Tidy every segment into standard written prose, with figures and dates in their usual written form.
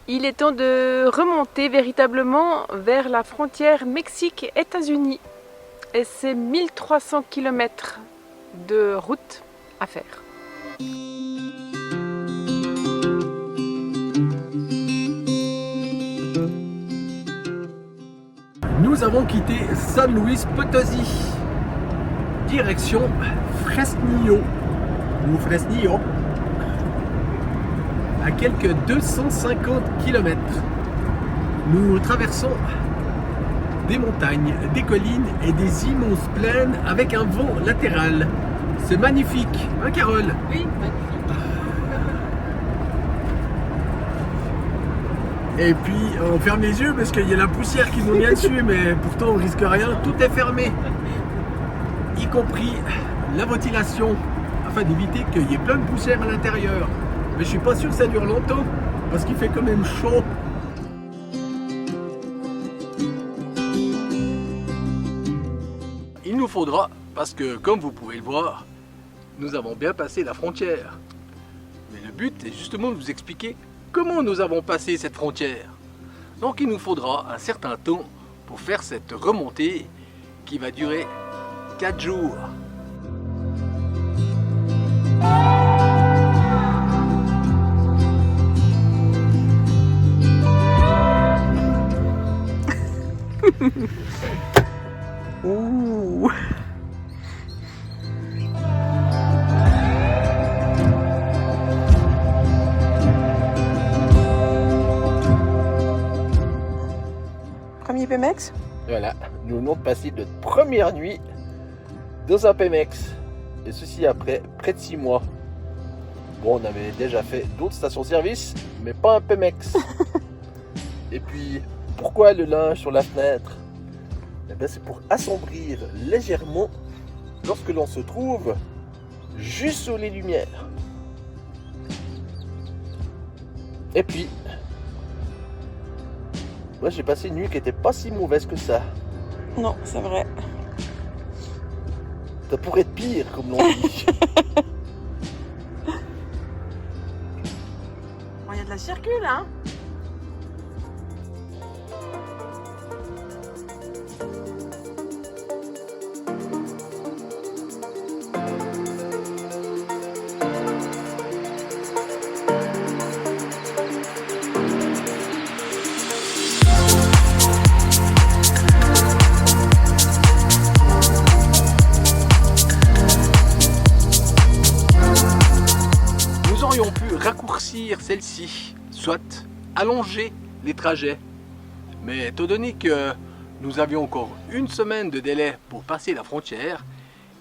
Il est temps de remonter véritablement vers la frontière Mexique-États-Unis. Et c'est 1300 km de route à faire. Nous avons quitté San Luis Potosí, direction Fresnillo, ou Fresnillo, à quelques 250 km. Nous traversons des montagnes, des collines et des immenses plaines avec un vent latéral. C'est magnifique, hein Carole? Oui, magnifique. Et puis on ferme les yeux parce qu'il y a la poussière qui nous vient dessus, mais pourtant on risque rien, tout est fermé, y compris la ventilation, afin d'éviter qu'il y ait plein de poussière à l'intérieur. Mais je suis pas sûr que ça dure longtemps, parce qu'il fait quand même chaud. Il nous faudra, parce que comme vous pouvez le voir, nous avons bien passé la frontière. Mais le but est justement de vous expliquer comment nous avons passé cette frontière. Donc il nous faudra un certain temps pour faire cette remontée qui va durer 4 jours. Ouh. Premier Pemex? Voilà, nous venons de passer notre première nuit dans un Pemex. Et ceci après près de 6 mois. Bon, on avait déjà fait d'autres stations-service, mais pas un Pemex. Et puis, pourquoi le linge sur la fenêtre? Eh bien, c'est pour assombrir légèrement lorsque l'on se trouve juste sous les lumières. Et puis, moi j'ai passé une nuit qui était pas si mauvaise que ça. Non, c'est vrai. Ça pourrait être pire, comme l'on dit. Bon, il y a de la circule, hein? Nous aurions pu raccourcir celle-ci, soit allonger les trajets. Mais étant donné que nous avions encore une semaine de délai pour passer la frontière,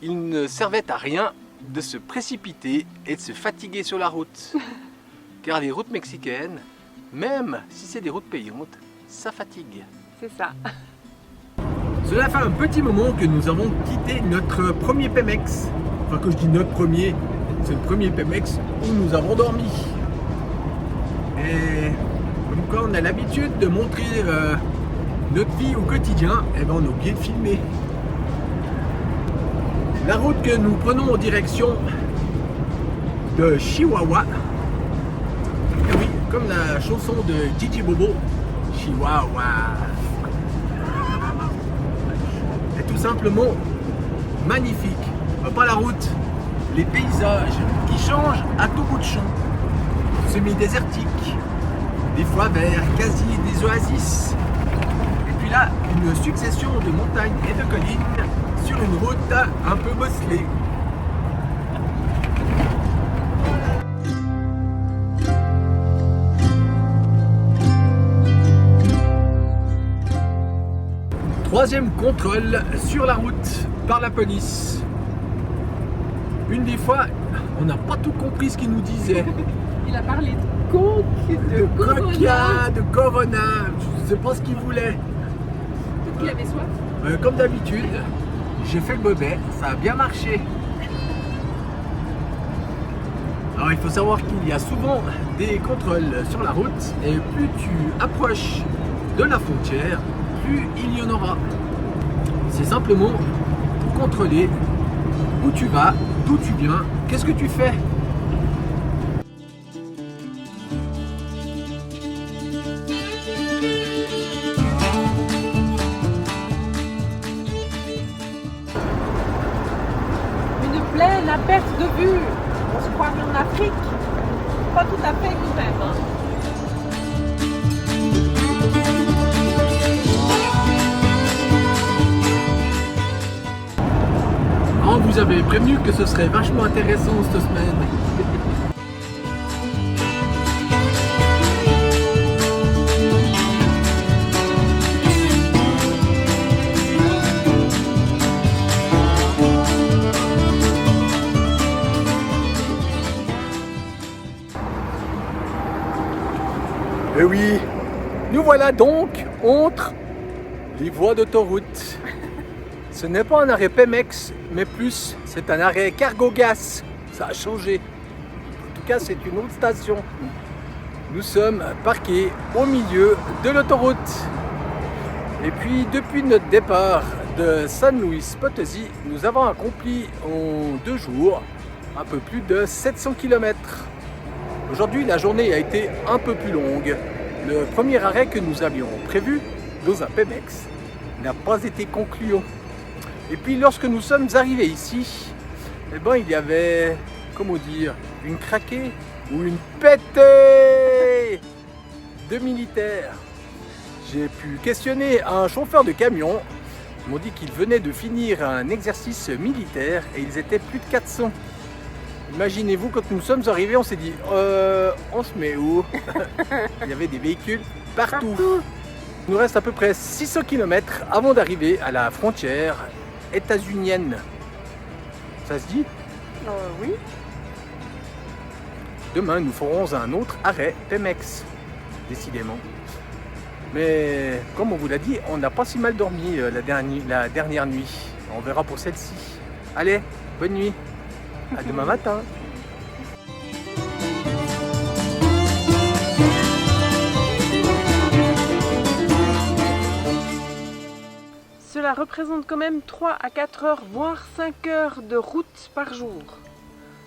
il ne servait à rien de se précipiter et de se fatiguer sur la route. Car les routes mexicaines, même si c'est des routes payantes, ça fatigue. C'est ça. Cela fait un petit moment que nous avons quitté notre premier Pemex. Enfin, quand je dis notre premier, c'est le premier Pemex où nous avons dormi. Et comme quoi on a l'habitude de montrer notre vie au quotidien, et ben on a oublié de filmer. La route que nous prenons en direction de Chihuahua, et oui, comme la chanson de Gigi Bobo, Chihuahua, est tout simplement magnifique. Pas la route, les paysages qui changent à tout bout de champ, semi-désertiques, des fois verts, quasi des oasis. Et puis là, une succession de montagnes et de collines sur une route un peu bosselée. Troisième contrôle sur la route par la police. Une des fois, on n'a pas tout compris ce qu'il nous disait. Il a parlé de coke, De coca, de corona, je ne sais pas ce qu'il voulait. Peut-être qu'il avait soif. Comme d'habitude, j'ai fait le bobet, ça a bien marché. Alors il faut savoir qu'il y a souvent des contrôles sur la route et plus tu approches de la frontière, plus il y en aura. C'est simplement pour contrôler où tu vas, d'où tu viens, qu'est-ce que tu fais. de vue, on se croirait en Afrique. Pas tout à fait nous-mêmes. Hein. On vous avait prévenu que ce serait vachement intéressant cette semaine. Et oui, nous voilà donc entre les voies d'autoroute. Ce n'est pas un arrêt Pemex, mais plus c'est un arrêt Cargogas. Ça a changé. En tout cas, c'est une autre station. Nous sommes parqués au milieu de l'autoroute. Et puis, depuis notre départ de San Luis Potosí, nous avons accompli en 2 jours un peu plus de 700 km. Aujourd'hui, la journée a été un peu plus longue. Le premier arrêt que nous avions prévu dans un Pemex n'a pas été concluant. Et puis lorsque nous sommes arrivés ici, eh ben, il y avait, comment dire, une craquée ou une pétée de militaires. J'ai pu questionner un chauffeur de camion. Ils m'ont dit qu'ils venaient de finir un exercice militaire et ils étaient plus de 400. Imaginez-vous, quand nous sommes arrivés, on s'est dit on se met où? Il y avait des véhicules partout. Il nous reste à peu près 600 km avant d'arriver à la frontière états-unienne. Ça se dit? Oui. Demain, nous ferons un autre arrêt Pemex, décidément. Mais comme on vous l'a dit, on n'a pas si mal dormi la dernière nuit. On verra pour celle-ci. Allez, bonne nuit. À demain matin. Cela représente quand même 3 à 4 heures, voire 5 heures de route par jour.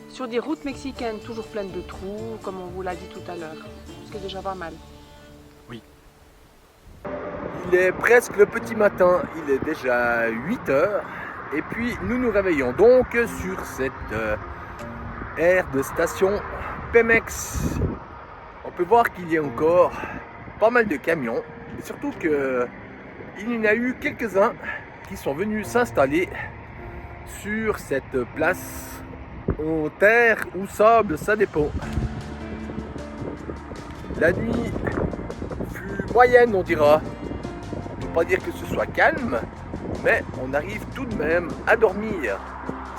Sur des routes mexicaines toujours pleines de trous, comme on vous l'a dit tout à l'heure. Ce qui est déjà pas mal. Oui. Il est presque le petit matin, il est déjà 8 heures. Et puis nous nous réveillons donc sur cette aire de station Pemex. On peut voir qu'il y a encore pas mal de camions. Et surtout qu'il y en a eu quelques-uns qui sont venus s'installer sur cette place en terre ou sable, ça dépend. La nuit fut moyenne, on dira. Je ne peux pas dire que ce soit calme, mais on arrive tout de même à dormir.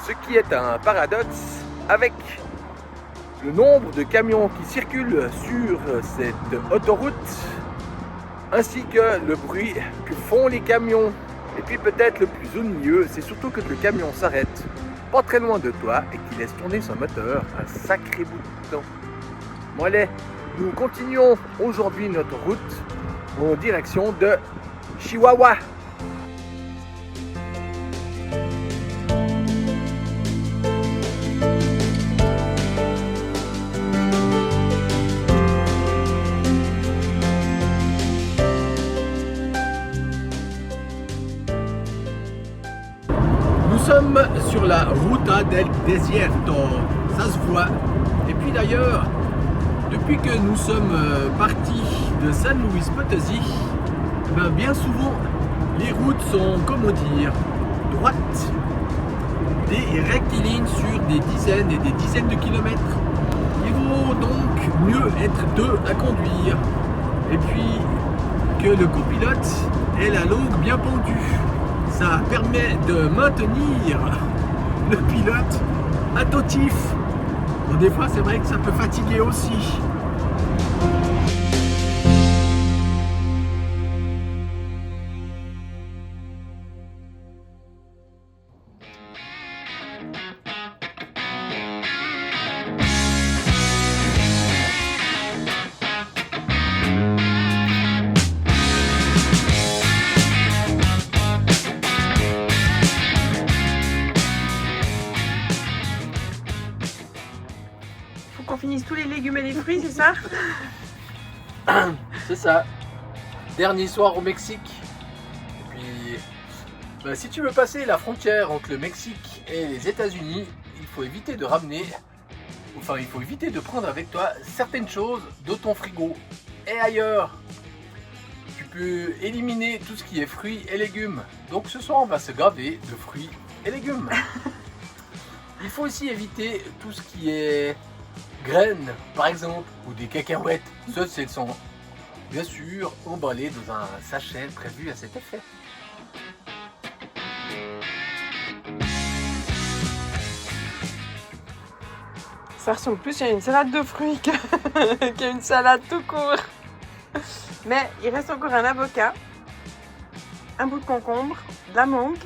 Ce qui est un paradoxe avec le nombre de camions qui circulent sur cette autoroute, ainsi que le bruit que font les camions. Et puis peut-être le plus ennuyeux, c'est surtout que le camion s'arrête pas très loin de toi et qu'il laisse tourner son moteur un sacré bout de temps. Bon allez, nous continuons aujourd'hui notre route en direction de Chihuahua. Nous sommes sur la Ruta del Desierto, ça se voit. Et puis d'ailleurs, depuis que nous sommes partis de San Luis Potosí, bien souvent les routes sont, comment dire, droites, des rectilignes sur des dizaines et des dizaines de kilomètres. Il vaut donc mieux être deux à conduire, et puis que le copilote ait la langue bien pendue. Ça permet de maintenir le pilote attentif. Bon, des fois, c'est vrai que ça peut fatiguer aussi. Qu'on finisse tous les légumes et les fruits, c'est ça? C'est ça. Dernier soir au Mexique. Et puis, si tu veux passer la frontière entre le Mexique et les États-Unis, il faut éviter de ramener, enfin il faut éviter de prendre avec toi certaines choses de ton frigo et ailleurs. Tu peux éliminer tout ce qui est fruits et légumes. Donc ce soir on va se gaver de fruits et légumes. Il faut aussi éviter tout ce qui est graines par exemple ou des cacahuètes. Ceux sont bien sûr emballés dans un sachet prévu à cet effet. Ça ressemble plus à une salade de fruits qu'à une salade tout court. Mais il reste encore un avocat, un bout de concombre, de la mangue,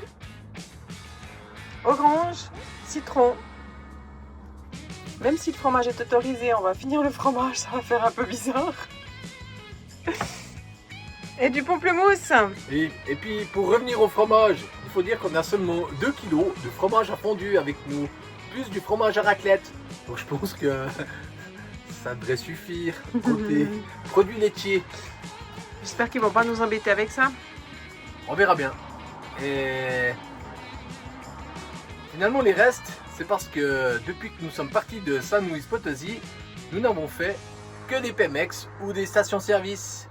orange, citron. Même si le fromage est autorisé, on va finir le fromage, ça va faire un peu bizarre. Et du pamplemousse. Et puis pour revenir au fromage, il faut dire qu'on a seulement 2 kg de fromage à fondu avec nous, plus du fromage à raclette. Donc je pense que ça devrait suffire côté produits laitiers. J'espère qu'ils vont pas nous embêter avec ça. On verra bien. Et finalement les restes, c'est parce que depuis que nous sommes partis de San Luis Potosí, nous n'avons fait que des Pemex ou des stations-service.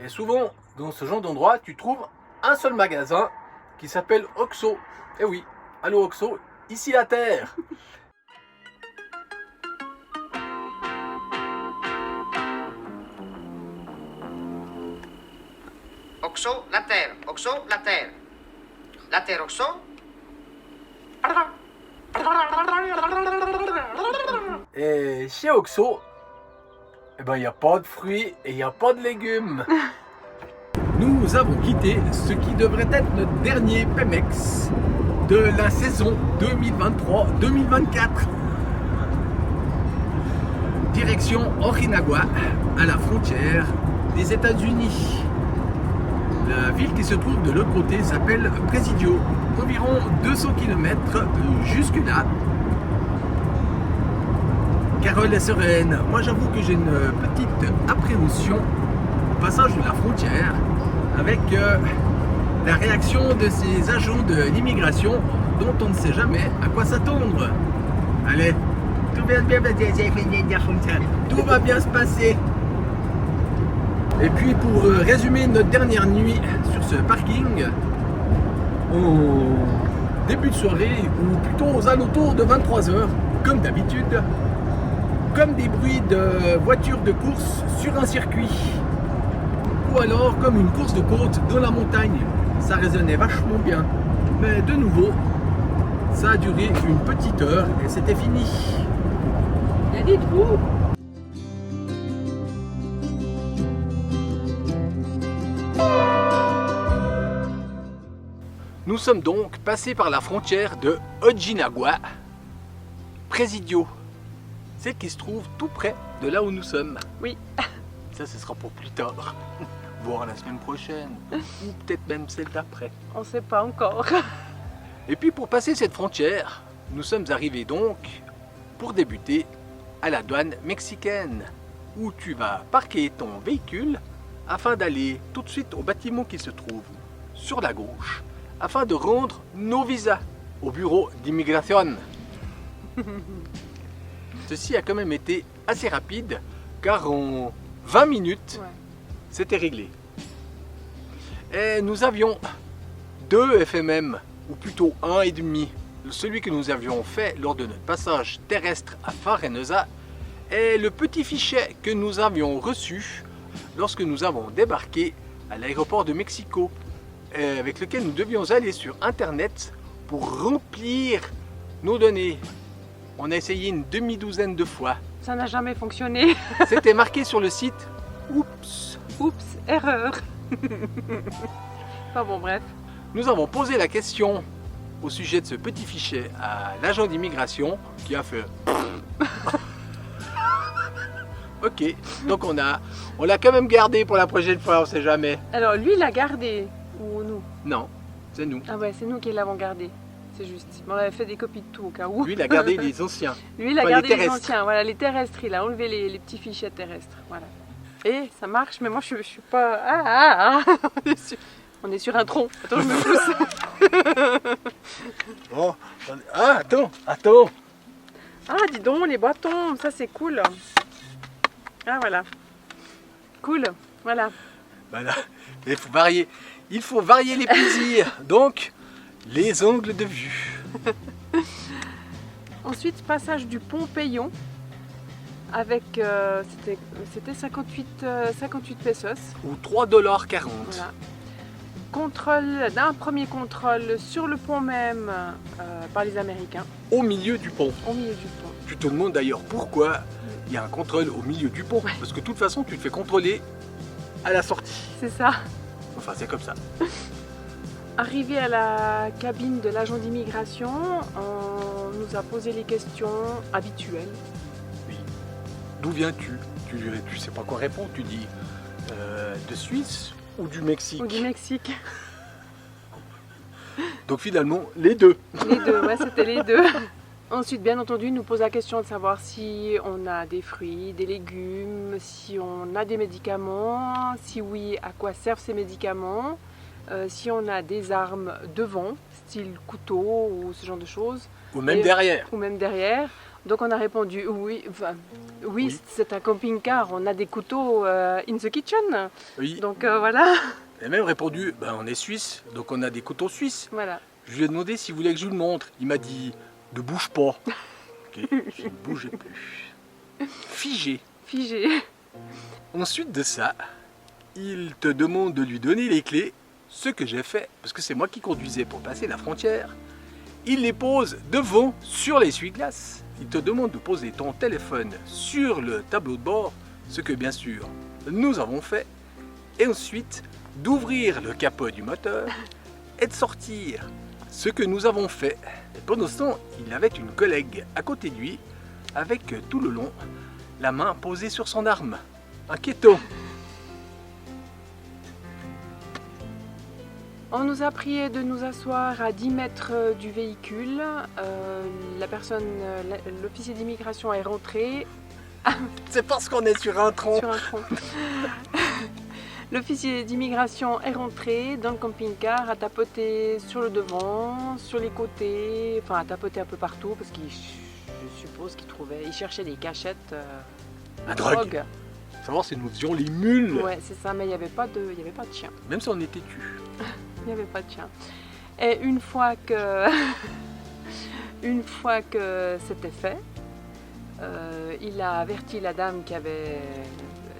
Et souvent, dans ce genre d'endroit, tu trouves un seul magasin qui s'appelle Oxo. Et oui, allô Oxo, ici la terre. Oxo, la terre. Oxo, la terre. La terre, Oxo. Et chez Oxo, eh ben, il n'y a pas de fruits et il n'y a pas de légumes. Nous avons quitté ce qui devrait être notre dernier Pemex de la saison 2023-2024. Direction Ojinaga, à la frontière des États-Unis. La ville qui se trouve de l'autre côté s'appelle Presidio, environ 200 km jusque là. Carole est sereine. Moi j'avoue que j'ai une petite appréhension au passage de la frontière avec la réaction de ces agents de l'immigration dont on ne sait jamais à quoi s'attendre. Allez, tout va bien se passer. Et puis pour résumer notre dernière nuit sur ce parking, au début de soirée, ou plutôt aux alentours de 23h, comme d'habitude, comme des bruits de voitures de course sur un circuit, ou alors comme une course de côte dans la montagne. Ça résonnait vachement bien, mais de nouveau, ça a duré une petite heure et c'était fini. Il y a des trous. Nous sommes donc passés par la frontière de Ojinaga, Presidio, celle qui se trouve tout près de là où nous sommes. Oui. Ça, ce sera pour plus tard, voire la semaine prochaine, ou peut-être même celle d'après. On sait pas encore. Et puis pour passer cette frontière, nous sommes arrivés donc, pour débuter, à la douane mexicaine, où tu vas parquer ton véhicule afin d'aller tout de suite au bâtiment qui se trouve sur la gauche, afin de rendre nos visas au bureau d'immigration. Ceci a quand même été assez rapide, car en 20 minutes, c'était réglé. Et nous avions 2 FMM, ou plutôt 1,5. Celui que nous avions fait lors de notre passage terrestre à Farenosa, et le petit fichet que nous avions reçu lorsque nous avons débarqué à l'aéroport de Mexico, avec lequel nous devions aller sur internet pour remplir nos données. On a essayé une demi-douzaine de fois. Ça n'a jamais fonctionné. C'était marqué sur le site. Oups. Oups, erreur. Enfin bon, bref. Nous avons posé la question au sujet de ce petit fichier à l'agent d'immigration qui a fait ok, donc on l'a quand même gardé pour la prochaine fois, on sait jamais. Alors lui il l'a gardé, ou nous? Non, c'est nous. Ah ouais, c'est nous qui l'avons gardé, c'est juste. Mais on avait fait des copies de tout au cas où. Lui il a gardé les anciens. Lui il a Enfin, gardé les les terrestres. anciens, voilà, les terrestres, il a enlevé les petits fichiers terrestres, voilà. Et ça marche, mais moi je suis pas... On est sur un tronc. Attends, je me pousse. Bon, ah, attends. Ah, dis donc, les bâtons, ça c'est cool. Ah, voilà. Cool, voilà. Voilà, il faut varier les plaisirs, donc les angles de vue. Ensuite, passage du pont Payon avec, c'était 58 pesos. Ou 3,40 $. Voilà. Contrôle, d'un premier contrôle sur le pont même par les Américains, Au milieu du pont. au milieu du pont. Tu te demandes d'ailleurs pourquoi il y a un contrôle au milieu du pont. Parce que de toute façon, tu te fais contrôler à la sortie. C'est ça. Enfin, c'est comme ça. Arrivé à la cabine de l'agent d'immigration, on nous a posé les questions habituelles. Oui. D'où viens-tu? Tu sais pas quoi répondre. Tu dis de Suisse ou du Mexique? Ou du Mexique. Donc finalement, les deux. Les deux, ouais, c'était les deux. Ensuite, bien entendu, il nous pose la question de savoir si on a des fruits, des légumes, si on a des médicaments, si oui, à quoi servent ces médicaments, si on a des armes devant, style couteau ou ce genre de choses. Ou même Et- derrière. Ou même derrière. Donc on a répondu oui, enfin, oui. C'est un camping-car, on a des couteaux in the kitchen. Oui. Donc voilà. Il a même répondu, ben, on est suisse, donc on a des couteaux suisses. Voilà. Je lui ai demandé s'il voulait que je lui le montre. Il m'a dit, ne bouge pas. Ok, je ne bougeais plus. Figé. Figé. Ensuite de ça, il te demande de lui donner les clés, ce que j'ai fait, parce que c'est moi qui conduisais pour passer la frontière. Il les pose devant sur l'essuie-glace. Il te demande de poser ton téléphone sur le tableau de bord, ce que bien sûr nous avons fait. Et ensuite, d'ouvrir le capot du moteur et de sortir, ce que nous avons fait. Et pendant ce temps, il avait une collègue à côté de lui, avec tout le long la main posée sur son arme. Inquiétant. On nous a prié de nous asseoir à 10 mètres du véhicule. L'officier d'immigration est rentré C'est parce qu'on est sur un tronc. sur un tronc. L'officier d'immigration est rentré dans le camping-car, a tapoté sur le devant, sur les côtés, enfin a tapoté un peu partout parce qu'il, je suppose il cherchait des cachettes La de drogue. Savoir si nous faisions les mules. Ouais, c'est ça, mais il n'y avait pas de chien. Même si on était tu. Il n'y avait pas de chien. Et une fois que c'était fait, il a averti la dame qui avait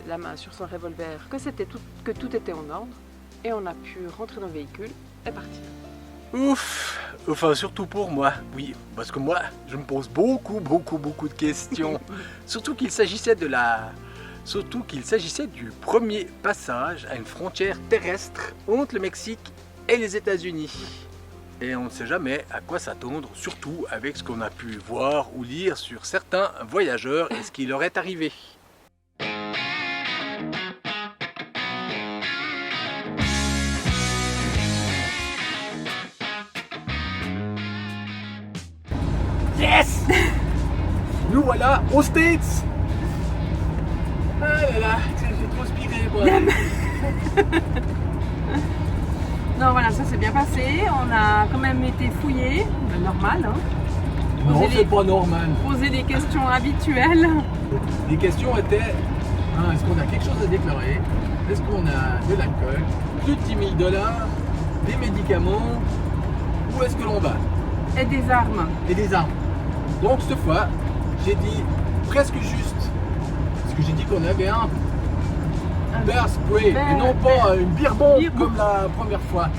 la main sur son revolver que tout était en ordre. Et on a pu rentrer dans le véhicule et partir. Ouf. Enfin, surtout pour moi. Oui, parce que moi, je me pose beaucoup de questions. Surtout qu'il s'agissait du premier passage à une frontière terrestre entre le Mexique et les États-Unis. Et on ne sait jamais à quoi s'attendre, surtout avec ce qu'on a pu voir ou lire sur certains voyageurs et ce qui leur est arrivé. Yes! Nous voilà aux States! Ah là là, j'ai transpiré moi. Non, voilà, ça s'est bien passé. On a quand même été fouillés, normal, hein. Non, Poser c'est pas normal. Poser des questions habituelles. Les questions étaient, est-ce qu'on a quelque chose à déclarer? Est-ce qu'on a de l'alcool? Plus de 10 000 $, des médicaments? Où est-ce que l'on va? Et des armes. Et des armes. Donc cette fois, j'ai dit presque juste. Parce que j'ai dit qu'on avait un bear spray et non pas une beer bomb comme la première fois.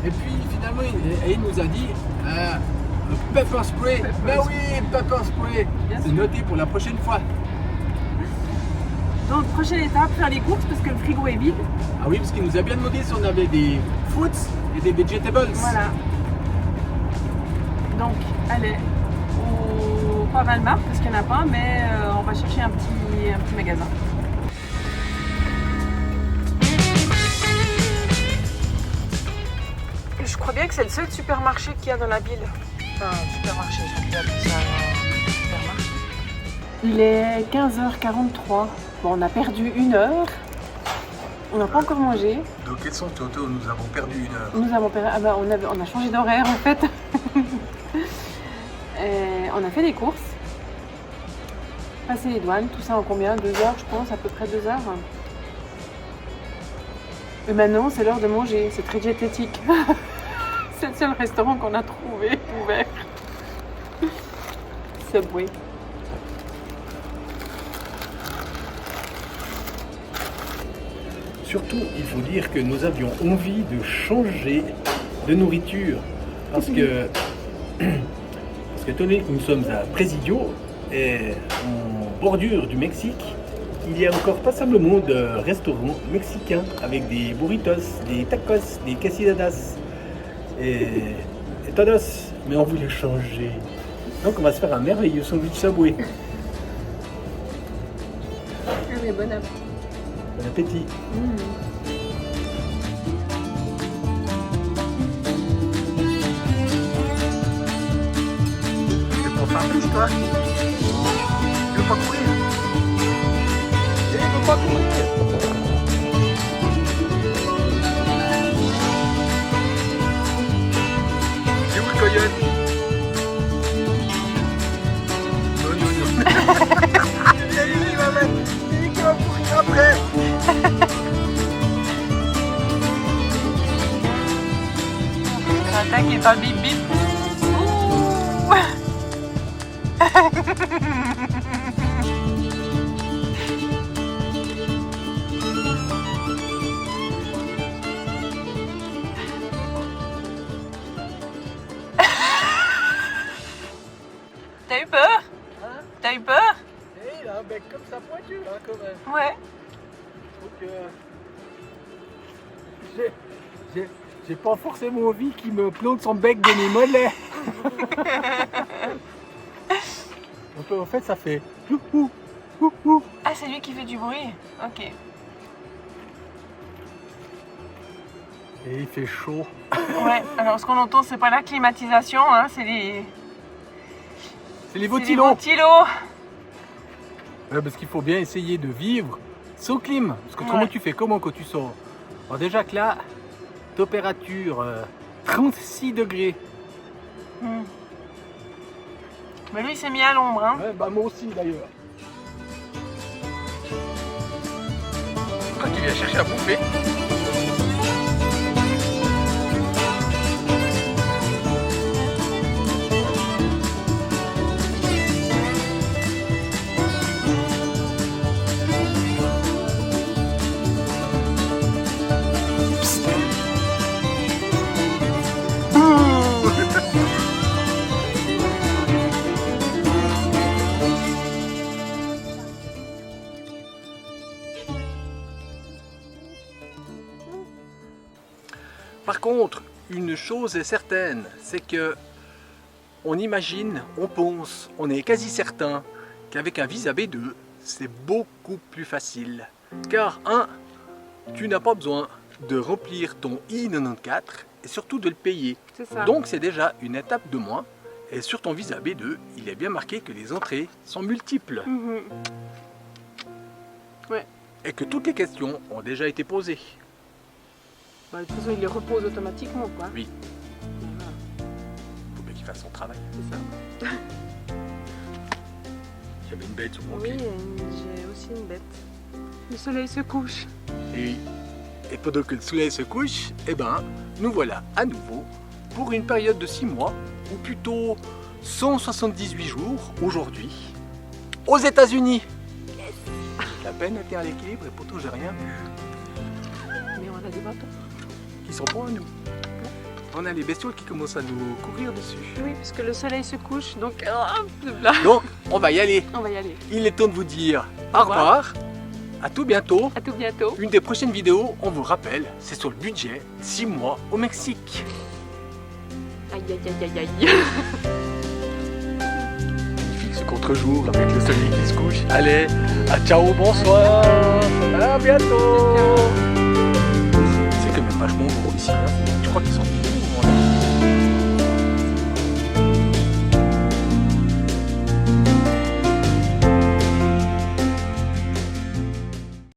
Et puis finalement, il nous a dit pepper spray. Ben oui, pepper spray. C'est noté pour la prochaine fois. Donc prochaine étape, faire les courses parce que le frigo est vide. Ah oui, parce qu'il nous a bien demandé si on avait des fruits et des vegetables. Voilà. Donc, allez, pas Walmart parce qu'il n'y en a pas, mais on va chercher un petit magasin. Je crois bien que c'est le seul supermarché qu'il y a dans la ville. Enfin, supermarché, je peux appeler ça supermarché. Il est 15h43. Bon, on a perdu 1 heure. On n'a pas encore mangé. Donc quels sont Toto? Nous avons perdu 1 heure. Nous avons on a changé d'horaire en fait. Et on a fait des courses. Passé les douanes, tout ça en combien? 2 heures je pense, à peu près 2 heures. Et maintenant c'est l'heure de manger, c'est très diététique. C'est le seul restaurant qu'on a trouvé ouvert. Subway. Surtout, il faut dire que nous avions envie de changer de nourriture. Parce que étant donné que nous sommes à Presidio, et en bordure du Mexique, il y a encore passablement de restaurants mexicains avec des burritos, des tacos, des quesadillas et todos. Mais on voulait changer. Donc on va se faire un merveilleux sandwich Subway. Ah mais bon appétit. Bon appétit. C'est pour faire plus, toi. Tu veux pas courir? Il veut pas courir. C'est où le coyote? Non. Il va mettre. Il va courir après. Attaque et pas bip bip. T'as eu peur? Hein? T'as eu peur? Il a un bec comme ça pointu là quand même. Ouais. Donc j'ai pas forcément envie qu'il me plante son bec dans mes mollets. Donc en fait ça fait ouh, ouh, ouh. Ah, c'est lui qui fait du bruit. Ok. Et il fait chaud. Ouais, alors ce qu'on entend, c'est pas la climatisation, hein, c'est les Ventilos. ventilos. Parce qu'il faut bien essayer de vivre sans clim. Parce qu'autrement Ouais. tu fais comment quand tu sors? Alors déjà que là, température 36 degrés. Mais lui, il s'est mis à l'ombre, hein. Ouais, bah moi aussi d'ailleurs. Pourquoi tu viens chercher à bouffer? Par contre, une chose est certaine, c'est que on imagine, on pense, on est quasi certain qu'avec un Visa B2, c'est beaucoup plus facile. Car, tu n'as pas besoin de remplir ton I-94 et surtout de le payer. C'est ça. Donc c'est déjà une étape de moins. Et sur ton Visa B2, il est bien marqué que les entrées sont multiples. Ouais. Et que toutes les questions ont déjà été posées. Bah, de toute façon, il les repose automatiquement, quoi. Oui. Et voilà, Il faut bien qu'il fasse son travail. c'est ça. J'avais une bête sur mon Oui, pied. j'ai aussi une bête. Le soleil se couche. Et pendant que le soleil se couche, eh ben, nous voilà à nouveau pour une période de 6 mois, ou plutôt 178 jours aujourd'hui, aux États-Unis. La peine était à l'équilibre et pourtant j'ai rien vu. Mais on a des bateaux. Qui sont pas à nous. On a les bestioles qui commencent à nous courir dessus. Oui, puisque le soleil se couche, donc hop, là. Donc, on va y aller. On va y aller. Il est temps de vous dire au revoir. À tout bientôt. À tout bientôt. Une des prochaines vidéos, on vous rappelle, c'est sur le budget 6 mois au Mexique. Aïe, aïe, aïe, aïe, aïe. Ce contre-jour avec le soleil qui se couche. Allez, à ciao, bonsoir.